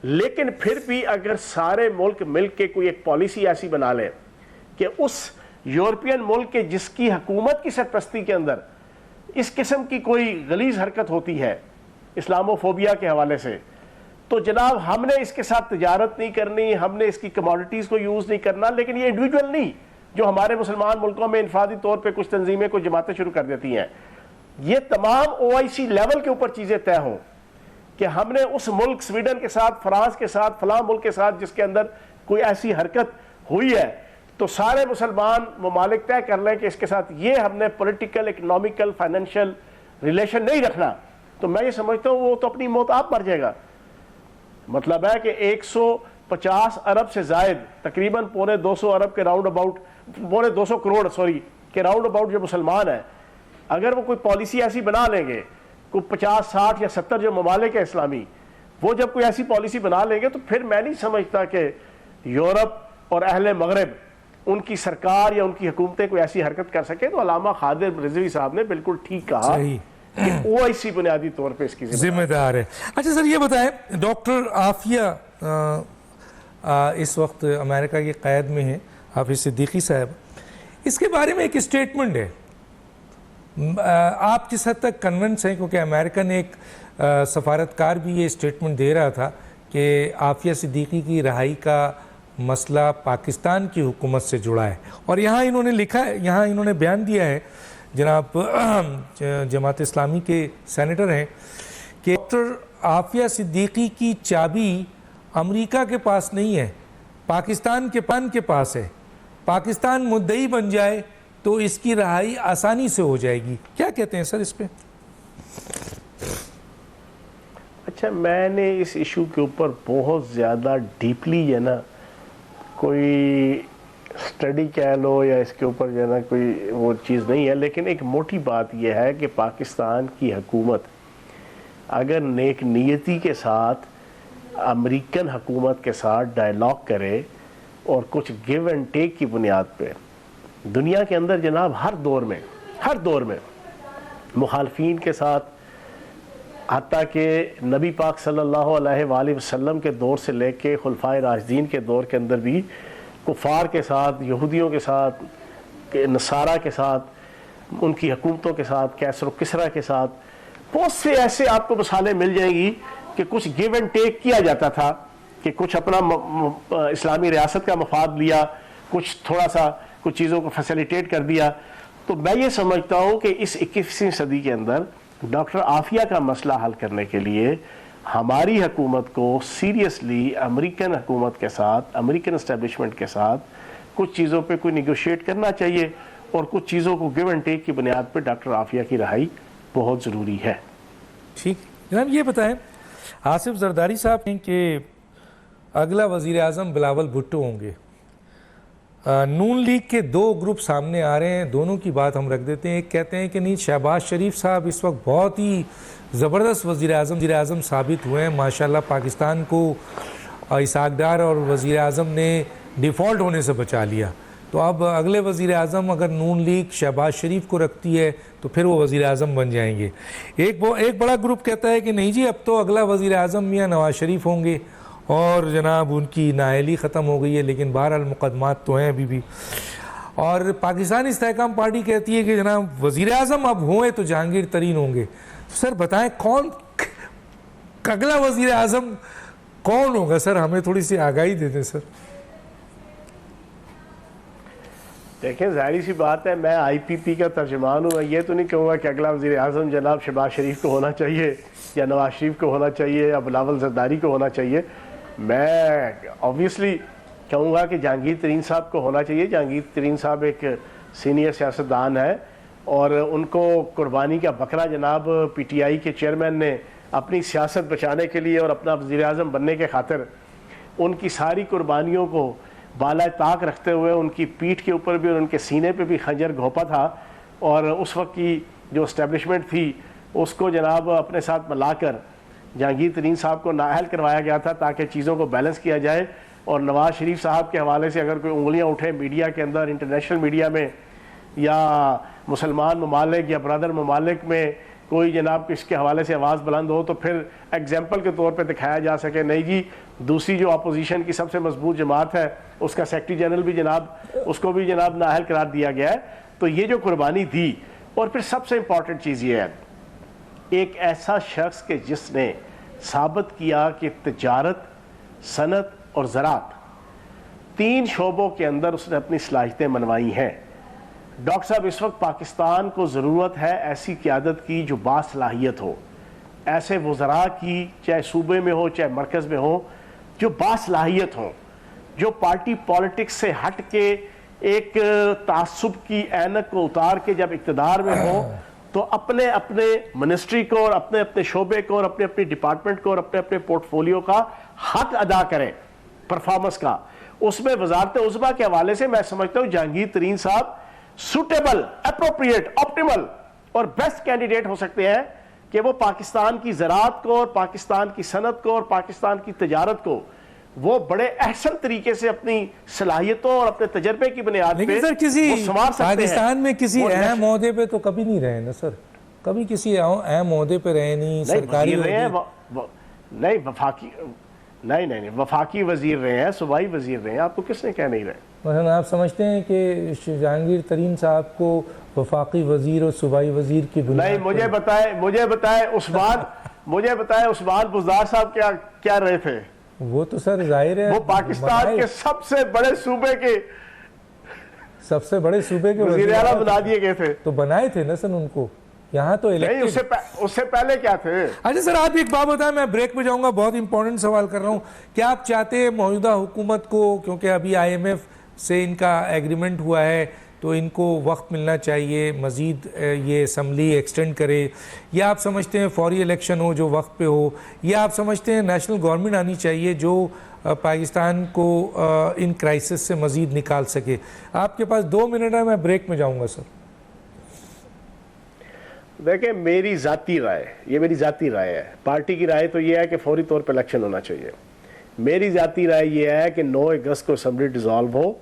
لیکن پھر بھی اگر سارے ملک مل کے کوئی ایک پالیسی ایسی بنا لیں کہ اس یورپین ملک کے جس کی حکومت کی سرپرستی کے اندر اس قسم کی کوئی غلیظ حرکت ہوتی ہے اسلامو فوبیا کے حوالے سے، تو جناب ہم نے اس کے ساتھ تجارت نہیں کرنی، ہم نے اس کی کموڈیٹیز کو یوز نہیں کرنا. لیکن یہ انڈیویجول نہیں، جو ہمارے مسلمان ملکوں میں انفرادی طور پہ کچھ تنظیمیں کچھ جماعتیں شروع کر دیتی ہیں. یہ تمام OIC لیول کے اوپر چیزیں طے ہوں کہ ہم نے اس ملک سویڈن کے ساتھ، فرانس کے ساتھ، فلاں ملک کے ساتھ جس کے اندر کوئی ایسی حرکت ہوئی ہے، تو سارے مسلمان ممالک طے کر لیں کہ اس کے ساتھ یہ ہم نے پولیٹیکل، اکنامیکل، فائنینشیل ریلیشن نہیں رکھنا. تو میں یہ سمجھتا ہوں وہ تو اپنی موت آپ مر جائے گا. مطلب ہے کہ 150 ارب سے زائد، تقریباً 250 ارب کے راؤنڈ اباؤٹ، 250 کروڑ کے راؤنڈ اباؤٹ جو مسلمان ہیں، اگر وہ کوئی پالیسی ایسی بنا لیں گے، کوئی 50 60 یا 70 جو ممالک ہیں اسلامی، وہ جب کوئی ایسی پالیسی بنا لیں گے، تو پھر میں نہیں سمجھتا کہ یورپ اور اہل مغرب ان کی سرکار یا ان کی حکومتیں کوئی ایسی حرکت کر سکے. تو علامہ خادم رضوی صاحب نے بالکل ٹھیک کہا کہ OIC بنیادی طور پہ اس کی ذمہ دار ہے. اچھا سر یہ بتائیں، ڈاکٹر عافیہ اس وقت امریکہ کی قید میں ہے، حافظ صدیقی صاحب، اس کے بارے میں ایک اسٹیٹمنٹ ہے، آپ کس حد تک کنونس ہیں؟ کیونکہ امریکن ایک سفارتکار بھی یہ اسٹیٹمنٹ دے رہا تھا کہ عافیہ صدیقی کی رہائی کا مسئلہ پاکستان کی حکومت سے جڑا ہے. اور یہاں انہوں نے لکھا ہے، یہاں انہوں نے بیان دیا ہے، جناب جماعت اسلامی کے سینیٹر ہیں، کہ ڈاکٹر عافیہ صدیقی کی چابی امریکہ کے پاس نہیں ہے، پاکستان کے پاس ہے. پاکستان مدعی بن جائے تو اس کی رہائی آسانی سے ہو جائے گی. کیا کہتے ہیں سر اس پہ؟ اچھا اچھا میں نے اس ایشو کے اوپر بہت زیادہ ڈیپلی جو ہے نا کوئی اسٹڈی کہہ لو یا اس کے اوپر جو ہے نا کوئی وہ چیز نہیں ہے، لیکن ایک موٹی بات یہ ہے کہ پاکستان کی حکومت اگر نیک نیتی کے ساتھ امریکن حکومت کے ساتھ ڈائلاگ کرے اور کچھ گیو اینڈ ٹیک کی بنیاد پہ، دنیا کے اندر جناب ہر دور میں مخالفین کے ساتھ، حتیٰ کہ نبی پاک صلی اللہ علیہ وآلہ وسلم کے دور سے لے کے خلفائے راشدین کے دور کے اندر بھی کفار کے ساتھ، یہودیوں کے ساتھ، نصارہ کے ساتھ، ان کی حکومتوں کے ساتھ، کیسر و کسریٰ کے ساتھ بہت سے ایسے آپ کو مثالیں مل جائیں گی کہ کچھ گیو اینڈ ٹیک کیا جاتا تھا، کہ کچھ اپنا اسلامی ریاست کا مفاد لیا، کچھ تھوڑا سا کچھ چیزوں کو فیسیلیٹیٹ کر دیا. تو میں یہ سمجھتا ہوں کہ اس 21ویں صدی کے اندر ڈاکٹر عافیہ کا مسئلہ حل کرنے کے لیے ہماری حکومت کو سیریسلی امریکن حکومت کے ساتھ، امریکن اسٹیبلشمنٹ کے ساتھ کچھ چیزوں پہ کوئی نیگوشیٹ کرنا چاہیے، اور کچھ چیزوں کو گیو اینڈ ٹیک کی بنیاد پہ ڈاکٹر عافیہ کی رہائی بہت ضروری ہے. ٹھیک جناب، یہ بتائیں آصف زرداری صاحب ہیں کہ اگلا وزیر اعظم بلاول بھٹو ہوں گے. نون لیگ کے دو گروپ سامنے آ رہے ہیں، دونوں کی بات ہم رکھ دیتے ہیں. ایک کہتے ہیں کہ نہیں، شہباز شریف صاحب اس وقت بہت ہی زبردست وزیر اعظم ثابت ہوئے ہیں، ماشاءاللہ پاکستان کو اسحاق ڈار اور وزیر اعظم نے ڈیفالٹ ہونے سے بچا لیا. تو اب اگلے وزیر اعظم اگر نون لیگ شہباز شریف کو رکھتی ہے تو پھر وہ وزیر اعظم بن جائیں گے. ایک بڑا گروپ کہتا ہے کہ نہیں جی، اب تو اگلا وزیر اعظم میاں نواز شریف ہوں گے، اور جناب ان کی نااہلی ختم ہو گئی ہے، لیکن بہرحال مقدمات تو ہیں ابھی بھی. اور پاکستان استحکام پارٹی کہتی ہے کہ جناب وزیر اعظم اب ہوئے تو جہانگیر ترین ہوں گے. سر بتائیں کون اگلا وزیر اعظم کون ہوگا؟ سر ہمیں تھوڑی سی آگاہی دے دیں سر. دیکھیں ظاہری سی بات ہے، میں آئی پی پی کا ترجمان ہوں، میں یہ تو نہیں کہوں گا کہ اگلا وزیر اعظم جناب شہباز شریف کو ہونا چاہیے یا نواز شریف کو ہونا چاہیے یا بلاول زرداری کو ہونا چاہیے. میں آبویسلی کہوں گا کہ جہانگیر ترین صاحب کو ہونا چاہیے. جہانگیر ترین صاحب ایک سینئر سیاستدان ہے، اور ان کو قربانی کا بکرا جناب پی ٹی آئی کے چیئرمین نے اپنی سیاست بچانے کے لیے اور اپنا وزیر اعظم بننے کے خاطر ان کی ساری قربانیوں کو بالائے طاق رکھتے ہوئے ان کی پیٹھ کے اوپر بھی اور ان کے سینے پہ بھی خنجر گھونپا تھا، اور اس وقت کی جو اسٹیبلشمنٹ تھی اس کو جناب اپنے ساتھ ملا کر جہانگیر ترین صاحب کو نااہل کروایا گیا تھا تاکہ چیزوں کو بیلنس کیا جائے. اور نواز شریف صاحب کے حوالے سے اگر کوئی انگلیاں اٹھیں میڈیا کے اندر، انٹرنیشنل میڈیا میں یا مسلمان ممالک یا برادر ممالک میں کوئی جناب اس کے حوالے سے آواز بلند ہو، تو پھر ایگزامپل کے طور پہ دکھایا جا سکے نہیں جی دوسری جو اپوزیشن کی سب سے مضبوط جماعت ہے اس کا سیکرٹری جنرل بھی جناب اس کو بھی جناب نااہل قرار دیا گیا ہے. تو یہ جو قربانی دی، اور پھر سب سے امپورٹنٹ چیز یہ ہے، ایک ایسا شخص کہ جس نے ثابت کیا کہ تجارت، صنعت اور زراعت تین شعبوں کے اندر اس نے اپنی صلاحیتیں منوائی ہیں. ڈاکٹر صاحب اس وقت پاکستان کو ضرورت ہے ایسی قیادت کی جو باصلاحیت ہو، ایسے وزراء کی، چاہے صوبے میں ہو چاہے مرکز میں ہو، جو باصلاحیت ہوں، جو پارٹی پالیٹکس سے ہٹ کے ایک تعصب کی اینک کو اتار کے جب اقتدار میں ہو تو اپنے اپنے منسٹری کو اور اپنے اپنے شعبے کو اور اپنے اپنے ڈپارٹمنٹ کو اور اپنے اپنے پورٹ فولیو کا حق ادا کریں پرفارمنس کا. اس میں وزارت عظمیٰ کے حوالے سے میں سمجھتا ہوں جہانگیر ترین صاحب سوٹیبل، اپروپریٹ، آپٹیمل اور بیسٹ کینڈیڈیٹ ہو سکتے ہیں کہ وہ پاکستان کی زراعت کو اور پاکستان کی صنعت کو اور پاکستان کی تجارت کو وہ بڑے احسن طریقے سے اپنی صلاحیتوں اور اپنے تجربے کی بنیاد پہ وہ سنوار سکتے ہیں. پاکستان میں کسی اہم عہدے پہ تو کبھی نہیں رہے نا سر، کبھی کسی اہم عہدے پہ رہے نہیں، سرکاری نہیں وفاقی نہیں وفاقی وزیر رہے ہیں، صوبائی وزیر رہے ہیں. آپ کو کس نے کہہ نہیں رہے؟ مثلا آپ سمجھتے ہیں کہ جہانگیر ترین صاحب کو وفاقی وزیر اور صوبائی وزیر کی بنیاد نہیں، مجھے بتائے عثمان بزدار صاحب کیا رہے تھے؟ وہ تو سر ظاہر ہے وہ پاکستان کے سب سے بڑے صوبے کے وزیر اعلیٰ بنا دیے گئے تھے. تو بنائے تھے نا سر ان کو یہاں تو نہیں، اس سے پہلے کیا تھے؟ اچھا سر آپ ایک بات بتائیں، میں بریک پہ جاؤں گا، بہت امپورٹنٹ سوال کر رہا ہوں. کیا آپ چاہتے ہیں موجودہ حکومت کو، کیونکہ ابھی آئی ایم ایف سے ان کا ایگریمنٹ ہوا ہے، تو ان کو وقت ملنا چاہیے مزید یہ اسمبلی ایکسٹینڈ کرے، یا آپ سمجھتے ہیں فوری الیکشن ہو جو وقت پہ ہو، یا آپ سمجھتے ہیں نیشنل گورنمنٹ آنی چاہیے جو پاکستان کو ان کرائسس سے مزید نکال سکے؟ آپ کے پاس 2 منٹ ہے، میں بریک میں جاؤں گا سر۔ دیکھیں میری ذاتی رائے، یہ میری ذاتی رائے ہے، پارٹی کی رائے تو یہ ہے کہ فوری طور پہ الیکشن ہونا چاہیے۔ میری ذاتی رائے یہ ہے کہ 9 اگست کو اسمبلی ڈیزالو ہو،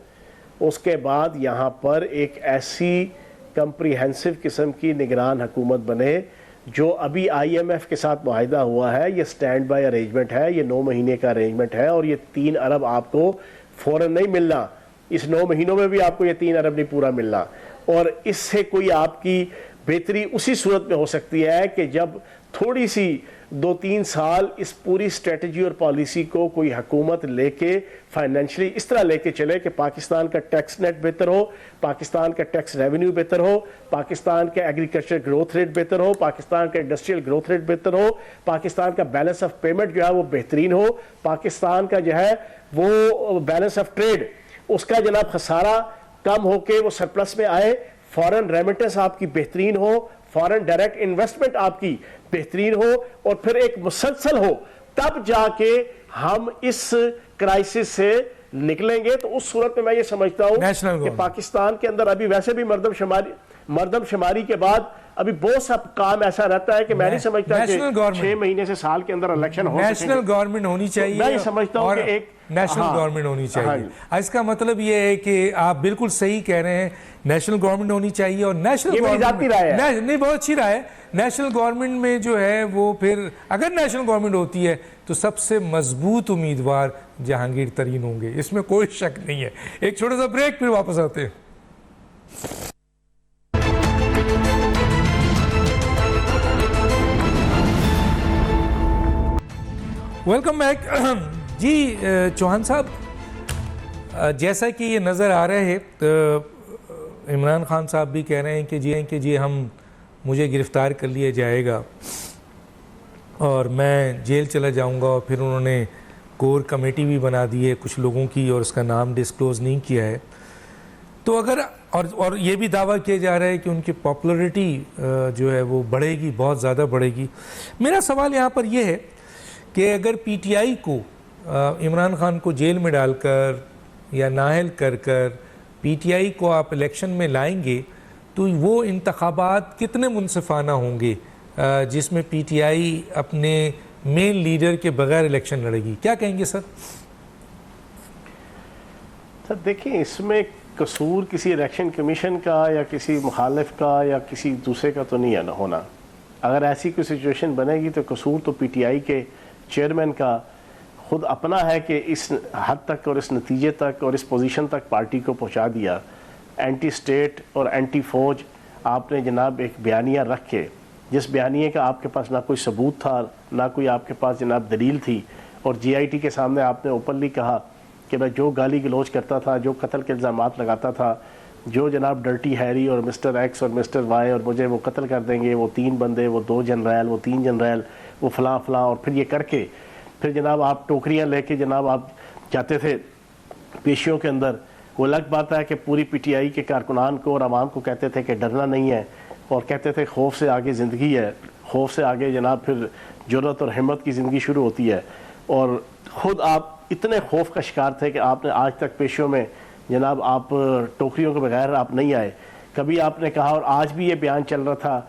اس کے بعد یہاں پر ایک ایسی کمپریہنسو قسم کی نگران حکومت بنے جو ابھی آئی ایم ایف کے ساتھ معاہدہ ہوا ہے، یہ سٹینڈ بائی ارینجمنٹ ہے، یہ 9 مہینے کا ارینجمنٹ ہے، اور یہ 3 ارب آپ کو فوراً نہیں ملنا، اس 9 مہینوں میں بھی آپ کو یہ 3 ارب نہیں پورا ملنا، اور اس سے کوئی آپ کی بہتری اسی صورت میں ہو سکتی ہے کہ جب تھوڑی سی 2-3 سال اس پوری اسٹریٹجی اور پالیسی کو کوئی حکومت لے کے فائنینشلی اس طرح لے کے چلے کہ پاکستان کا ٹیکس نیٹ بہتر ہو، پاکستان کا ٹیکس ریونیو بہتر ہو، پاکستان کا ایگریکلچر گروتھ ریٹ بہتر ہو، پاکستان کا انڈسٹریل گروتھ ریٹ بہتر ہو، پاکستان کا بیلنس آف پیمنٹ جو ہے وہ بہترین ہو، پاکستان کا جو ہے وہ بیلنس آف ٹریڈ اس کا جناب خسارہ کم ہو کے وہ سرپلس میں آئے، فارن ریمیٹنس آپ کی بہترین ہو، فارن ڈائریکٹ انویسٹمنٹ آپ کی بہترین ہو، اور پھر ایک مسلسل ہو، تب جا کے ہم اس کرائسس سے نکلیں گے۔ تو اس صورت میں یہ سمجھتا ہوں کہ پاکستان کے اندر ابھی ویسے بھی مردم شماری کے بعد ابھی بہت سا کام ایسا رہتا ہے کہ میں نہیں سمجھتا کہ 6 مہینے سے سال کے اندر الیکشن ہو سکیں۔ نیشنل گورنمنٹ ہونی چاہیے، میں یہ سمجھتا ہوں کہ ایک نیشنل گورنمنٹ ہونی چاہیے۔ اس کا مطلب یہ ہے کہ آپ بالکل صحیح کہہ رہے ہیں، نیشنل گورنمنٹ ہونی چاہیے، اور نیشنل گورنمنٹ نہیں، بہت اچھی رائے ہے۔ نیشنل گورنمنٹ میں جو ہے وہ پھر اگر نیشنل گورنمنٹ ہوتی ہے تو سب سے مضبوط امیدوار جہانگیر ترین ہوں گے، اس میں کوئی شک نہیں ہے۔ ایک چھوٹا سا بریک، پھر واپس آتے ہیں۔ Welcome back. جی چوہان صاحب، جیسا کہ یہ نظر آ رہا ہے تو عمران خان صاحب بھی کہہ رہے ہیں کہ جی مجھے گرفتار کر لیا جائے گا اور میں جیل چلا جاؤں گا، اور پھر انہوں نے کور کمیٹی بھی بنا دی ہے کچھ لوگوں کی اور اس کا نام ڈسکلوز نہیں کیا ہے۔ تو اگر اور یہ بھی دعویٰ کیا جا رہا ہے کہ ان کی پاپولرٹی جو ہے وہ بڑھے گی، بہت زیادہ بڑھے گی۔ میرا سوال یہاں پر یہ ہے کہ اگر پی ٹی آئی کو عمران خان کو جیل میں ڈال کر یا نااہل کر پی ٹی آئی کو آپ الیکشن میں لائیں گے تو وہ انتخابات کتنے منصفانہ ہوں گے جس میں پی ٹی آئی اپنے مین لیڈر کے بغیر الیکشن لڑے گی؟ کیا کہیں گے سر؟ سر دیکھیں، اس میں قصور کسی الیکشن کمیشن کا یا کسی مخالف کا یا کسی دوسرے کا تو نہیں ہے ہونا۔ اگر ایسی کوئی سچویشن بنے گی تو قصور تو پی ٹی آئی کے چیئرمین کا خود اپنا ہے کہ اس حد تک اور اس نتیجے تک اور اس پوزیشن تک پارٹی کو پہنچا دیا۔ اینٹی اسٹیٹ اور اینٹی فوج آپ نے جناب ایک بیانیہ رکھ کے، جس بیانیے کا آپ کے پاس نہ کوئی ثبوت تھا، نہ کوئی آپ کے پاس جناب دلیل تھی، اور جی آئی ٹی کے سامنے آپ نے اوپنلی کہا کہ میں جو گالی گلوچ کرتا تھا، جو قتل کے الزامات لگاتا تھا، جو جناب ڈرٹی ہیری اور مسٹر ایکس اور مسٹر وائی اور مجھے وہ قتل کر دیں گے، وہ 3 بندے، وہ 2 جنرل، وہ 3 جنرل، وہ فلاں فلاں، اور پھر یہ کر کے پھر جناب آپ ٹوکریاں لے کے جناب آپ جاتے تھے پیشیوں کے اندر۔ وہ الگ بات ہے کہ پوری پی ٹی آئی کے کارکنان کو اور عوام کو کہتے تھے کہ ڈرنا نہیں ہے، اور کہتے تھے خوف سے آگے زندگی ہے، خوف سے آگے جناب پھر جرأت اور ہمت کی زندگی شروع ہوتی ہے، اور خود آپ اتنے خوف کا شکار تھے کہ آپ نے آج تک پیشیوں میں جناب آپ ٹوکریوں کے بغیر آپ نہیں آئے۔ کبھی آپ نے کہا، اور آج بھی یہ بیان چل رہا تھا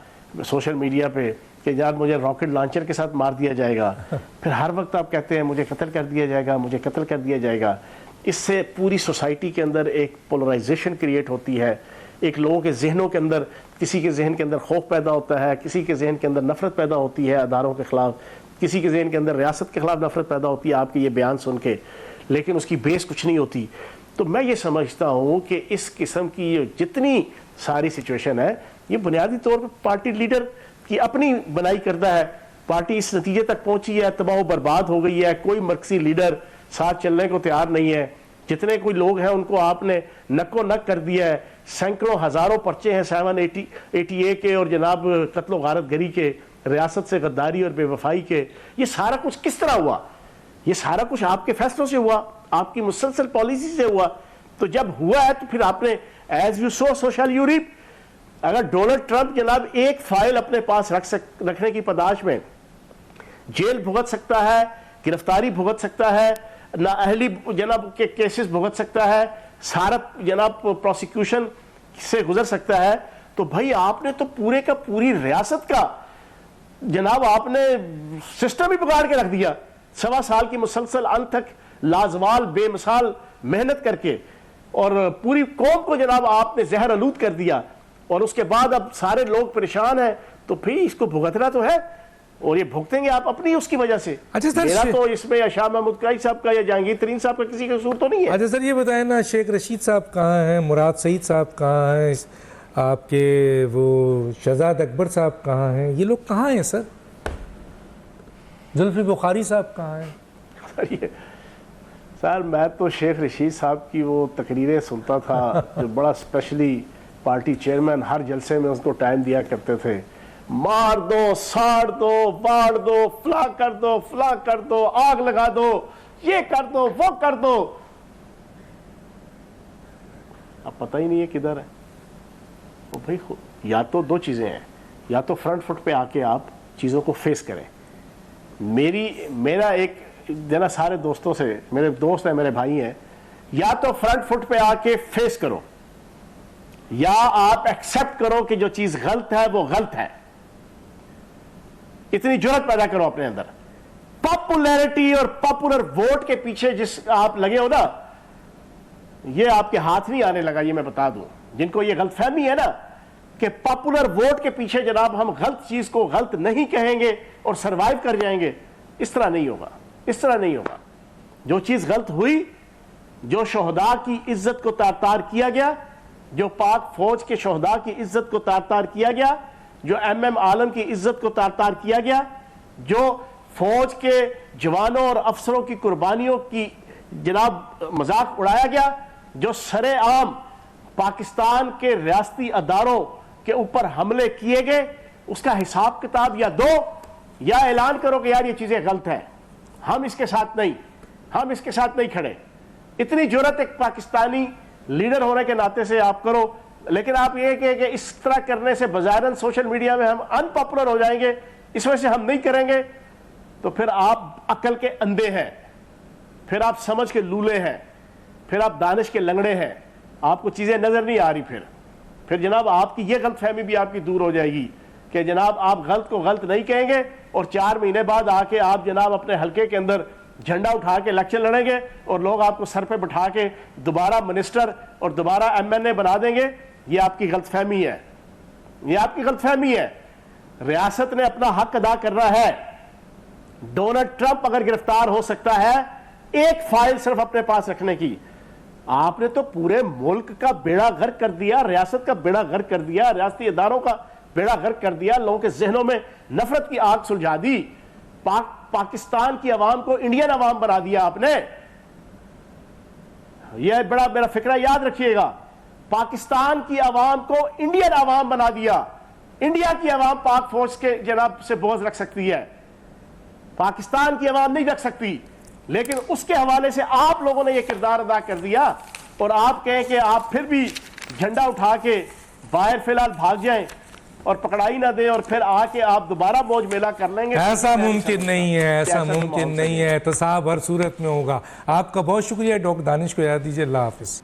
سوشل میڈیا پہ کہ یار مجھے راکٹ لانچر کے ساتھ مار دیا جائے گا، پھر ہر وقت آپ کہتے ہیں مجھے قتل کر دیا جائے گا، مجھے قتل کر دیا جائے گا۔ اس سے پوری سوسائٹی کے اندر ایک پولرائزیشن کریٹ ہوتی ہے، ایک لوگوں کے ذہنوں کے اندر، کسی کے ذہن کے اندر خوف پیدا ہوتا ہے، کسی کے ذہن کے اندر نفرت پیدا ہوتی ہے اداروں کے خلاف، کسی کے ذہن کے اندر ریاست کے خلاف نفرت پیدا ہوتی ہے آپ کے یہ بیان سن کے، لیکن اس کی بیس کچھ نہیں ہوتی۔ تو میں یہ سمجھتا ہوں کہ اس قسم کی جتنی ساری سچویشن ہے، یہ بنیادی طور پر پارٹی لیڈر کی اپنی بنائی کردہ ہے۔ پارٹی اس نتیجے تک پہنچی ہے، تباہ و برباد ہو گئی ہے، کوئی مرکزی لیڈر ساتھ چلنے کو تیار نہیں ہے، جتنے کوئی لوگ ہیں ان کو آپ نے نکو نک کر دیا ہے، سینکڑوں ہزاروں پرچے ہیں 780 کے اور جناب قتل و غارت گری کے، ریاست سے غداری اور بے وفائی کے۔ یہ سارا کچھ کس طرح ہوا؟ یہ سارا کچھ آپ کے فیصلوں سے ہوا، آپ کی مسلسل پالیسی سے ہوا۔ تو جب ہوا ہے تو پھر آپ نے as you sow so shall you reap. اگر ڈونلڈ ٹرمپ جناب ایک فائل اپنے پاس رکھنے کی پداش میں جیل بھگت سکتا ہے, گرفتاری بھگت سکتا ہے, نااہلی جناب کے کیسز بھگت سکتا ہے, سارا جناب پروسیکیوشن سے گزر سکتا ہے, تو بھائی آپ نے تو پورے کا پوری ریاست کا جناب آپ نے سسٹم ہی بگاڑ کے رکھ دیا. 1.25 سال کی مسلسل انتھک لازوال بے مثال محنت کر کے, اور پوری قوم کو جناب آپ نے زہر آلود کر دیا, اور اس کے بعد اب سارے لوگ پریشان ہیں, تو پھر اس کو بھگتنا تو ہے, اور یہ بھگتیں گے آپ اپنی اس کی وجہ سے. میرا تو اس میں یا شاہ محمود قریشی صاحب کا یا جہانگیر ترین صاحب کا کسی کا قصور تو نہیں ہے. اچھا سر یہ بتائیں نا, شیخ رشید صاحب کہاں ہیں, مراد سعید صاحب کہاں ہیں, آپ کے وہ شہزاد اکبر صاحب کہاں ہیں, یہ لوگ کہاں ہیں سر؟ زلفی بخاری صاحب کہاں ہیں؟ سر میں تو شیخ رشید صاحب کی وہ تقریریں سنتا تھا جو بڑا اسپیشلی پارٹی چیئرمین ہر جلسے میں اس کو ٹائم دیا کرتے تھے, مار دو, ساڑ دو, باڑ دو, فلاں کر دو, فلاں کر دو, آگ لگا دو, یہ کر دو, وہ کر دو. اب پتہ ہی نہیں ہے کدھر ہے وہ. بھائی یا تو دو چیزیں ہیں, یا تو فرنٹ فٹ پہ آ کے آپ چیزوں کو فیس کریں. میرا ایک جنا سارے دوستوں سے, میرے دوست ہیں, میرے بھائی ہیں, یا تو فرنٹ فٹ پہ آ کے فیس کرو, یا آپ ایکسپٹ کرو کہ جو چیز غلط ہے وہ غلط ہے. اتنی جرات پیدا کرو اپنے اندر. پاپولیرٹی اور پاپولر ووٹ کے پیچھے جس آپ لگے ہو نا, یہ آپ کے ہاتھ نہیں آنے لگا. یہ میں بتا دوں جن کو یہ غلط فہمی ہے نا کہ پاپولر ووٹ کے پیچھے جناب ہم غلط چیز کو غلط نہیں کہیں گے اور سروائیو کر جائیں گے, اس طرح نہیں ہوگا, اس طرح نہیں ہوگا. جو چیز غلط ہوئی, جو شہداء کی عزت کو تار تار کیا گیا, جو پاک فوج کے شہداء کی عزت کو تار تار کیا گیا, جو ایم عالم کی عزت کو تار تار کیا گیا, جو فوج کے جوانوں اور افسروں کی قربانیوں کی جناب مذاق اڑایا گیا, جو سر عام پاکستان کے ریاستی اداروں کے اوپر حملے کیے گئے, اس کا حساب کتاب یا دو, یا اعلان کرو کہ یار یہ چیزیں غلط ہیں, ہم اس کے ساتھ نہیں, ہم اس کے ساتھ نہیں کھڑے. اتنی جرات ایک پاکستانی لیڈر ہونے کے ناطے سے آپ کرو. لیکن آپ یہ کہ اس طرح کرنے سے بظاہراً سوشل میڈیا میں ہم ان پاپولر ہو جائیں گے, اس وجہ سے ہم نہیں کریں گے, تو پھر آپ عقل کے اندھے ہیں, پھر آپ سمجھ کے لولے ہیں, پھر آپ دانش کے لنگڑے ہیں, آپ کو چیزیں نظر نہیں آ رہی. پھر جناب آپ کی یہ غلط فہمی بھی آپ کی دور ہو جائے گی کہ جناب آپ غلط کو غلط نہیں کہیں گے, اور 4 مہینے بعد آ کے آپ جناب اپنے حلقے کے اندر جھنڈا اٹھا کے الیکشن لڑیں گے, اور لوگ آپ کو سر پہ بٹھا کے دوبارہ منسٹر اور دوبارہ MNA بنا دیں گے. یہ آپ کی غلط فہمی ہے, یہ آپ کی غلط فہمی ہے. ریاست نے اپنا حق ادا کرنا ہے. ڈونلڈ ٹرمپ اگر گرفتار ہو سکتا ہے ایک فائل صرف اپنے پاس رکھنے کی, آپ نے تو پورے ملک کا بیڑا غرق کر دیا, ریاست کا بیڑا غرق کر دیا, ریاستی اداروں کا بیڑا غرق کر دیا, لوگوں کے ذہنوں میں نفرت کی آگ سلجھا دی. پاکستان کی عوام کو انڈین عوام بنا دیا آپ نے. یہ بڑا میرا فکرہ یاد رکھیے گا, پاکستان کی عوام کو انڈین عوام بنا دیا. انڈیا کی عوام پاک فوج کے جناب سے بغض رکھ سکتی ہے, پاکستان کی عوام نہیں رکھ سکتی. لیکن اس کے حوالے سے آپ لوگوں نے یہ کردار ادا کر دیا, اور آپ کہیں کہ آپ پھر بھی جھنڈا اٹھا کے باہر فی الحال بھاگ جائیں اور پکڑائی نہ دیں, اور پھر آ کے آپ دوبارہ موج میلہ کر لیں گے. ایسا ممکن نہیں ہے, ایسا ممکن نہیں ہے. احتساب ہر صورت میں ہوگا. آپ کا بہت شکریہ. ڈاکٹر دانش کو یاد دیجیے. اللہ حافظ.